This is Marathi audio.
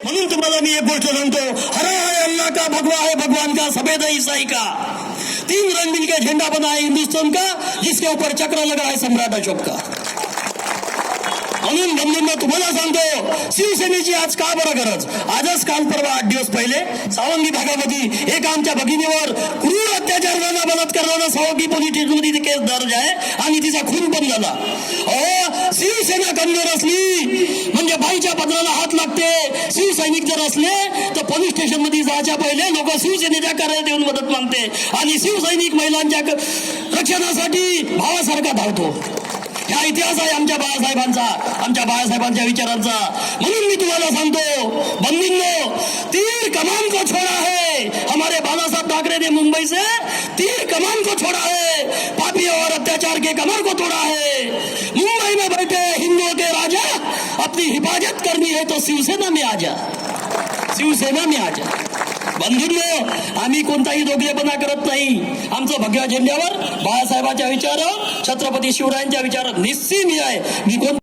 म्हणून तुम्हाला मी एक गोष्ट सांगतो, हरा है अल्लाह का, भगवा है भगवान का, सफेद है ईसाई का, 3 रंग मिलकर झंडा बना है हिंदुस्तान का, जिसके ऊपर चक्र लगा है सम्राट अशोक का. म्हणून बंधूंना तुम्हाला सांगतो, शिवसेनेची आज का बरं गरज. आजच काल परवा 8 दिवस पहिले सावंगी भागामध्ये एक आमच्या भगिनीवर क्रूर अत्याचार झाला, बलात्काराला सावंगी पोलीस स्टेशनमध्ये केस दर्ज आहे आणि तिचा खून पण झाला. शिवसेना कमजोर असली म्हणजे बाईच्या पदराला हात लागते. शिवसैनिक जर असले तर पोलीस स्टेशन मध्ये जायच्या पहिले लोक शिवसेनेच्या कार्यालयात येऊन मदत मागते आणि शिवसैनिक महिलांच्या रक्षणासाठी भावासारखा धावतो. हा इतिहास आहे आमच्या बाळासाहेबांचा, आमच्या बाळासाहेबांच्या विचारांचा. म्हणून मी तुम्हाला सांगतो बंधूंनो, तीर कमान को छोड़ा है. हमारे बाला साहब ठाकरे ने मुंबई से तीर कमान को छोड़ा है, पापी और अत्याचार के कमर को तोड़ा है. मुंबई में बैठे हिंदुओं के राजा, अपनी हिफाजत करनी है तो शिवसेना में आजा, शिवसेना में आजा. बंधूंनो, आम्ही कोणताही दोघेपणा करत नाही. आमचं भगव्या झेंड्यावर बाळासाहेबांच्या विचार, छत्रपती शिवरायांच्या विचार निश्चित आहे. मी कोण